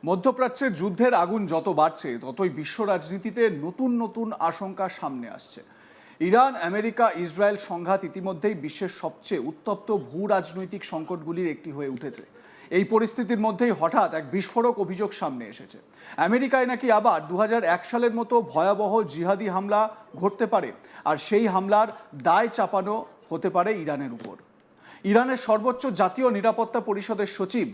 মধ্যপ্রাচ্যের যুদ্ধের আগুন যত বাড়ছে ততই বিশ্ব রাজনীতিতে নতুন নতুন আশঙ্কা সামনে আসছে। ইরান আমেরিকা ইসরায়েল সংঘাত ইতিমধ্যেই বিশ্বের সবচেয়ে উত্তপ্ত ভূ রাজনৈতিক সংকটগুলির একটি হয়ে উঠেছে। এই পরিস্থিতির মধ্যেই হঠাৎ এক বিস্ফোরক অভিযোগ সামনে এসেছে। আমেরিকায় নাকি আবার 2001 সালের মতো ভয়াবহ জিহাদি হামলা ঘটতে পারে, আর সেই হামলার দায় চাপানো হতে পারে ইরানের উপর। ইরানের সর্বোচ্চ জাতীয় নিরাপত্তা পরিষদের সচিব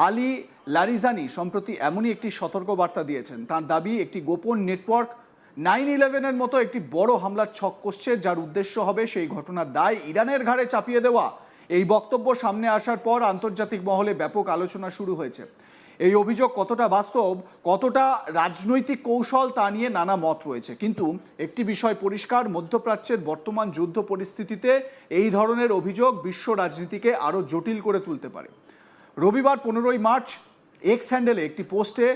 আলী লারিজানি সম্প্রতি এমনই একটি সতর্কবার্তা দিয়েছেন। তার দাবি, একটি গোপন নেটওয়ার্ক 9/11-এর মতো একটি বড় হামলার ছক কষছে, যার উদ্দেশ্য হবে সেই ঘটনার দায় ইরানের ঘাড়ে চাপিয়ে দেওয়া। এই বক্তব্য সামনে আসার পর আন্তর্জাতিক মহলে ব্যাপক আলোচনা শুরু হয়েছে। এই অভিযোগ কতটা বাস্তব, কতটা রাজনৈতিক কৌশল, তা নিয়ে নানা মত রয়েছে। কিন্তু একটি বিষয় পরিষ্কার, মধ্যপ্রাচ্যের বর্তমান যুদ্ধ পরিস্থিতিতে এই ধরনের অভিযোগ বিশ্ব রাজনীতিকে আরও জটিল করে তুলতে পারে। রবিবার 15ই মার্চ এক্স হ্যান্ডেলে একটি পোস্টে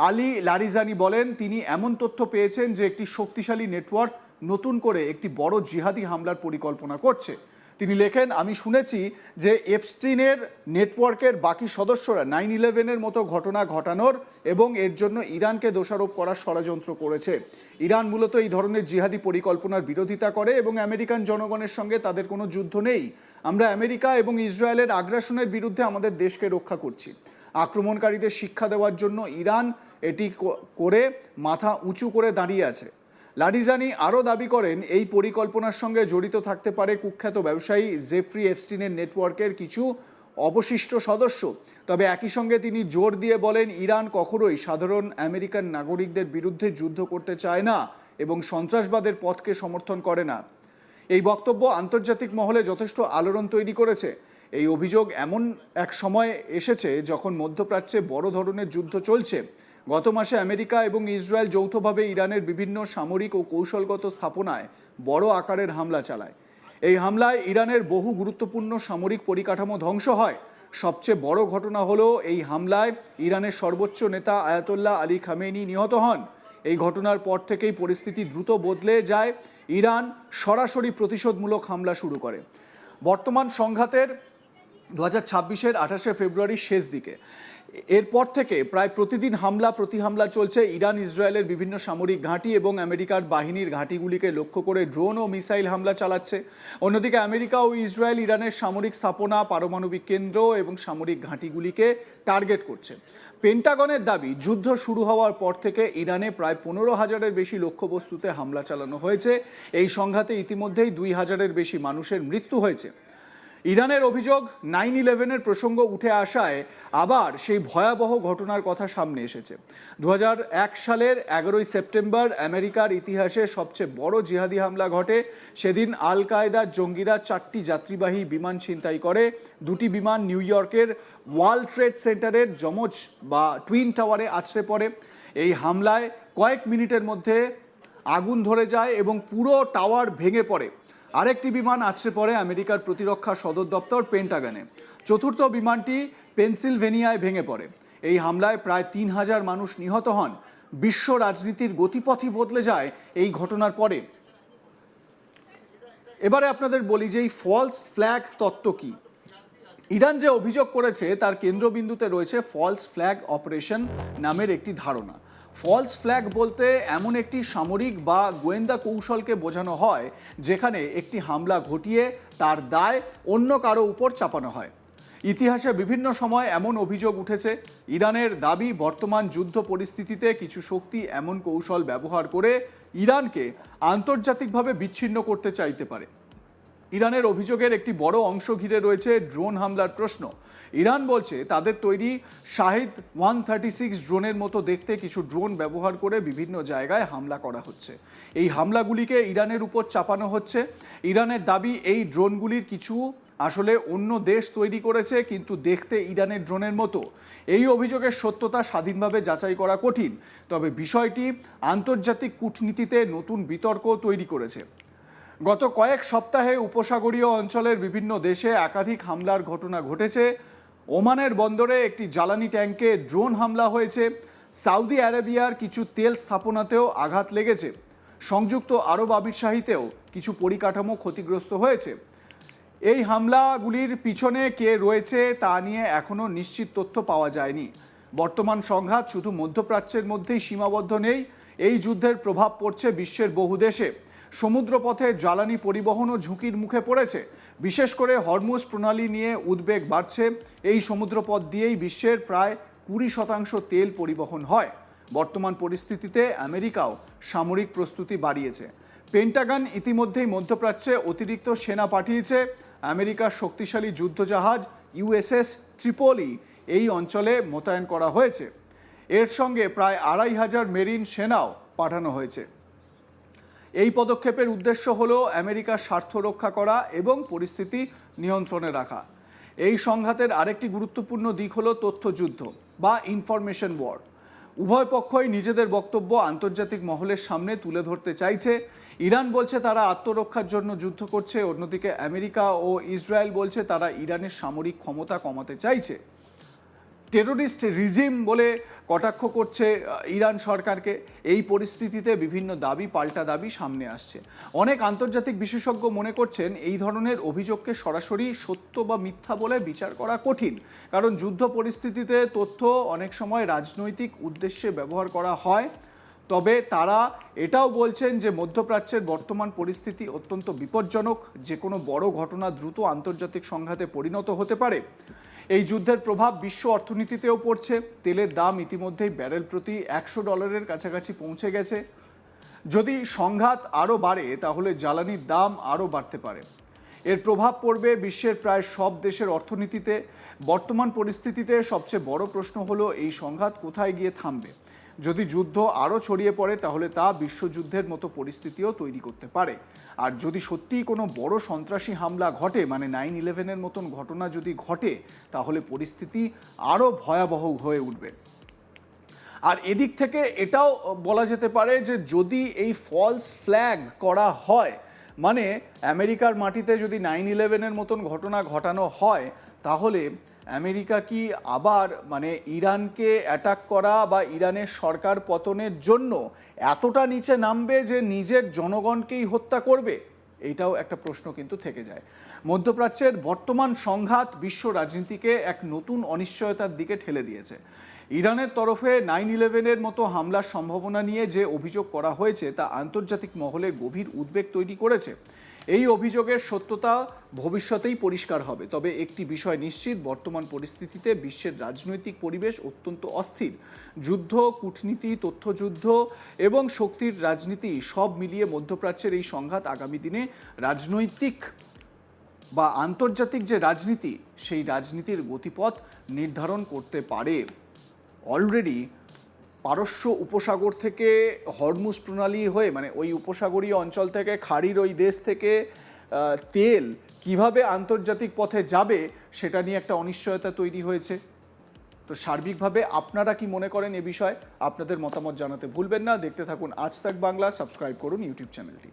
আলী লারিজানি বলেন, তিনি এমন তথ্য পেয়েছেন যে একটি শক্তিশালী নেটওয়ার্ক নতুন করে একটি বড় জিহাদি হামলার পরিকল্পনা করছে। তিনি লেখেন, আমি শুনেছি যে এপস্টিনের নেটওয়ার্কের বাকি সদস্যরা 9/11-এর মতো ঘটনা ঘটানোর এবং এর জন্য ইরানকে দোষারোপ করার ষড়যন্ত্র করেছে। ইরান মূলত এই ধরনের জিহাদি পরিকল্পনার বিরোধিতা করে এবং আমেরিকান জনগণের সঙ্গে তাদের কোনো যুদ্ধ নেই। আমরা আমেরিকা এবং ইসরায়েলের আগ্রাসনের বিরুদ্ধে আমাদের দেশকে রক্ষা করছি। আক্রমণকারীদের শিক্ষা দেওয়ার জন্য ইরান এটি করে মাথা উঁচু করে দাঁড়িয়ে আছে। লারিজানি আরও দাবি করেন, এই পরিকল্পনার সঙ্গে জড়িত থাকতে পারে কুখ্যাত ব্যবসায়ী জেফ্রি এপস্টিনের নেটওয়ার্কের কিছু অবশিষ্ট সদস্য। তবে একই সঙ্গে তিনি জোর দিয়ে বলেন, ইরান কখনোই সাধারণ আমেরিকান নাগরিকদের বিরুদ্ধে যুদ্ধ করতে চায় না এবং সন্ত্রাসবাদের পথকে সমর্থন করে না। এই বক্তব্য আন্তর্জাতিক মহলে যথেষ্ট আলোড়ন তৈরি করেছে। এই অভিযোগ এমন এক সময় এসেছে যখন মধ্যপ্রাচ্যে বড় ধরনের যুদ্ধ চলছে। গত মাসে আমেরিকা এবং ইসরায়েল যৌথভাবে ইরানের বিভিন্ন সামরিক ও কৌশলগত স্থাপনায় বড় আকারের হামলা চালায়। এই হামলায় ইরানের বহু গুরুত্বপূর্ণ সামরিক পরিকাঠামো ধ্বংস হয়। সবচেয়ে বড় ঘটনা হলো, এই হামলায় ইরানের সর্বোচ্চ নেতা আয়াতুল্লাহ আলী খামেনি নিহত হন। এই ঘটনার পর থেকেই পরিস্থিতি দ্রুত বদলে যায়। ইরান সরাসরি প্রতিশোধমূলক হামলা শুরু করে। বর্তমান সংঘাতের 2026-এর 28শে ফেব্রুয়ারির শেষ দিকে এরপর থেকে প্রায় প্রতিদিন হামলা প্রতি হামলা চলছে। ইরান ইসরায়েলের বিভিন্ন সামরিক ঘাঁটি এবং আমেরিকার বাহিনীর ঘাঁটিগুলিকে লক্ষ্য করে ড্রোন ও মিসাইল হামলা চালাচ্ছে। অন্যদিকে আমেরিকা ও ইসরায়েল ইরানের সামরিক স্থাপনা, পারমাণবিক কেন্দ্র এবং সামরিক ঘাঁটিগুলিকে টার্গেট করছে। পেন্টাগনের দাবি, যুদ্ধ শুরু হওয়ার পর থেকে ইরানে প্রায় 15,000-এর বেশি লক্ষ্যবস্তুতে হামলা চালানো হয়েছে। এই সংঘাতে ইতিমধ্যেই 2,000-এর বেশি মানুষের মৃত্যু হয়েছে। ইরানের অভিযোগ, 9/11-এর প্রসঙ্গ উঠে আসায় আবার সেই ভয়াবহ ঘটনার কথা সামনে এসেছে। 2001 সালের 11ই সেপ্টেম্বর আমেরিকার ইতিহাসে সবচেয়ে বড় জিহাদি হামলা ঘটে। সেদিন আল কায়দার জঙ্গিরা 4টি যাত্রীবাহী বিমান ছিনতাই করে। 2টি বিমান নিউ ইয়র্কের ওয়ার্ল্ড ট্রেড সেন্টারের যমজ বা টুইন টাওয়ারে আছড়ে পড়ে। এই হামলায় কয়েক মিনিটের মধ্যে আগুন ধরে যায় এবং পুরো টাওয়ার ভেঙে পড়ে। আরেকটি বিমান আছড়ে পড়ে আমেরিকার প্রতিরক্ষা সদর দপ্তর পেন্টাগনে। চতুর্থ বিমানটি পেনসিলভেনিয়ায় ভেঙে পড়ে। এই হামলায় প্রায় 3,000 মানুষ নিহত হন। বিশ্ব রাজনীতির গতিপথই বদলে যায় এই ঘটনার পরে। এবারে আপনাদের বলি যে এই ফলস ফ্ল্যাগ তত্ত্ব কি। ইরান যে অভিযোগ করেছে তার কেন্দ্রবিন্দুতে রয়েছে ফলস ফ্ল্যাগ অপারেশন নামের একটি ধারণা। ফলস ফ্ল্যাগ বলতে এমন একটি সামরিক বা গোয়েন্দা কৌশলকে বোঝানো হয় যেখানে একটি হামলা ঘটিয়ে তার দায় অন্য কারো উপর চাপানো হয়। ইতিহাসে বিভিন্ন সময় এমন অভিযোগ উঠেছে। ইরানের দাবি, বর্তমান যুদ্ধ পরিস্থিতিতে কিছু শক্তি এমন কৌশল ব্যবহার করে ইরানকে আন্তর্জাতিকভাবে বিচ্ছিন্ন করতে চাইতে পারে। ইরানের অভিযোগের একটি বড় অংশ ঘিরে রয়েছে ড্রোন হামলার প্রশ্ন। ইরান বলছে তাদের তৈরি শাহিদ 136 ড্রোনের মতো দেখতে কিছু ড্রোন ব্যবহার করে বিভিন্ন জায়গায় হামলা করা হচ্ছে। এই হামলাগুলিকে ইরানের উপর চাপানো হচ্ছে। ইরানের দাবি, এই ড্রোনগুলির কিছু আসলে অন্য দেশ তৈরি করেছে, কিন্তু দেখতে ইরানের ড্রোনের মতো। এই অভিযোগের সত্যতা স্বাধীনভাবে যাচাই করা কঠিন, তবে বিষয়টি আন্তর্জাতিক কূটনীতিতে নতুন বিতর্ক তৈরি করেছে। গত কয়েক সপ্তাহে উপসাগরীয় অঞ্চলের বিভিন্ন দেশে একাধিক হামলার ঘটনা ঘটেছে। ওমানের বন্দরে একটি জ্বালানি ট্যাঙ্কে ড্রোন হামলা হয়েছে। সৌদি আরবিয়ার কিছু তেল স্থাপনাতেও আঘাত লেগেছে। সংযুক্ত আরব আমিরশাহিতেও কিছু পরিকাঠামো ক্ষতিগ্রস্ত হয়েছে। এই হামলাগুলির পিছনে কে রয়েছে তা নিয়ে এখনও নিশ্চিত তথ্য পাওয়া যায়নি। বর্তমান সংঘাত শুধু মধ্যপ্রাচ্যের মধ্যেই সীমাবদ্ধ নেই, এই যুদ্ধের প্রভাব পড়ছে বিশ্বের বহু দেশে। সমুদ্রপথে জ্বালানি পরিবহনও ঝুঁকির মুখে পড়েছে। বিশেষ করে হরমুজ প্রণালী নিয়ে উদ্বেগ বাড়ছে। এই সমুদ্রপথ দিয়েই বিশ্বের প্রায় 20% তেল পরিবহন হয়। বর্তমান পরিস্থিতিতে আমেরিকাও সামরিক প্রস্তুতি বাড়িয়েছে। পেন্টাগন ইতিমধ্যেই মধ্যপ্রাচ্যে অতিরিক্ত সেনা পাঠিয়েছে। আমেরিকার শক্তিশালী যুদ্ধজাহাজ ইউএসএস ট্রিপলি এই অঞ্চলে মোতায়েন করা হয়েছে। এর সঙ্গে প্রায় 2500 মেরিন সেনাও পাঠানো হয়েছে। এই পদক্ষেপের উদ্দেশ্য হলো আমেরিকার স্বার্থ রক্ষা করা এবং পরিস্থিতি নিয়ন্ত্রণে রাখা। এই সংঘাতের আরেকটি গুরুত্বপূর্ণ দিক হলো তথ্যযুদ্ধ বা ইনফরমেশন ওয়ার। উভয় পক্ষই নিজেদের বক্তব্য আন্তর্জাতিক মহলের সামনে তুলে ধরতে চাইছে। ইরান বলছে তারা আত্মরক্ষার জন্য যুদ্ধ করছে, অন্যদিকে আমেরিকা ও ইসরায়েল বলছে তারা ইরানের সামরিক ক্ষমতা কমাতে চাইছে। টেরোরিস্ট রিজিম বলে কটাক্ষ করছে ইরান সরকারকে। এই পরিস্থিতিতে বিভিন্ন দাবি পাল্টা দাবি সামনে আসছে। অনেক আন্তর্জাতিক বিশেষজ্ঞ মনে করছেন এই ধরনের অভিযোগকে সরাসরি সত্য বা মিথ্যা বলে বিচার করা কঠিন, কারণ যুদ্ধ পরিস্থিতিতে তথ্য অনেক সময় রাজনৈতিক উদ্দেশ্যে ব্যবহার করা হয়। তবে তারা এটাও বলছেন যে মধ্যপ্রাচ্যের বর্তমান পরিস্থিতি অত্যন্ত বিপজ্জনক। যে কোনো বড় ঘটনা দ্রুত আন্তর্জাতিক সংঘাতে পরিণত হতে পারে। এই যুদ্ধের প্রভাব বিশ্ব অর্থনীতিতেও পড়ছে। তেলের দাম ইতিমধ্যেই ব্যারেল প্রতি $100 কাছাকাছি পৌঁছে গেছে। যদি সংঘাত আরও বাড়ে তাহলে জ্বালানির দাম আরও বাড়তে পারে। এর প্রভাব পড়বে বিশ্বের প্রায় সব দেশের অর্থনীতিতে। বর্তমান পরিস্থিতিতে সবচেয়ে বড় প্রশ্ন হলো এই সংঘাত কোথায় গিয়ে থামবে। যদি যুদ্ধ আরও ছড়িয়ে পড়ে তাহলে তা বিশ্বযুদ্ধের মতো পরিস্থিতিও তৈরি করতে পারে। আর যদি সত্যিই কোনো বড় সন্ত্রাসী হামলা ঘটে, মানে 9/11-এর মতন ঘটনা যদি ঘটে, তাহলে পরিস্থিতি আরও ভয়াবহ হয়ে উঠবে। আর এদিক থেকে এটাও বলা যেতে পারে যে যদি এই ফলস ফ্ল্যাগ করা হয়, মানে আমেরিকার মাটিতে যদি 9/11-এর মতন ঘটনা ঘটানো হয়, তাহলে আমেরিকা কি আবার মানে ইরানকে অ্যাটাক করা বা ইরানের সরকার পতনের জন্য এতটা নিচে নামবে যে নিজের জনগণকেই হত্যা করবে? এইটাও একটা প্রশ্ন কিন্তু থেকে যায়। মধ্যপ্রাচ্যের বর্তমান সংঘাত বিশ্ব রাজনীতিকে এক নতুন অনিশ্চয়তার দিকে ঠেলে দিয়েছে। ইরানের তরফে 9/11-এর মতো হামলার সম্ভাবনা নিয়ে যে অভিযোগ করা হয়েছে তা আন্তর্জাতিক মহলে গভীর উদ্বেগ তৈরি করেছে। এই অভিযোগের সত্যতা ভবিষ্যতেই পরিষ্কার হবে। তবে একটি বিষয় নিশ্চিত, বর্তমান পরিস্থিতিতে বিশ্বের রাজনৈতিক পরিবেশ অত্যন্ত অস্থির। যুদ্ধ, কূটনীতি, তথ্যযুদ্ধ এবং শক্তির রাজনীতি সব মিলিয়ে মধ্যপ্রাচ্যের এই সংঘাত আগামী দিনে রাজনৈতিক বা আন্তর্জাতিক যে রাজনীতি, সেই রাজনীতির গতিপথ নির্ধারণ করতে পারে। অলরেডি পারস্য উপসাগর থেকে হরমুজ প্রণালী হয়ে, মানে ওই উপসাগরীয় অঞ্চল থেকে, খাড়ির ওই দেশ থেকে তেল কিভাবে আন্তর্জাতিক পথে যাবে সেটা নিয়ে একটা অনিশ্চয়তা তৈরি হয়েছে। তো সার্বিকভাবে আপনারা কি মনে করেন এ বিষয়ে? আপনাদের মতামত জানাতে ভুলবেন না। দেখতে থাকুন আজ তাক বাংলা, সাবস্ক্রাইব করুন ইউটিউব চ্যানেলটি।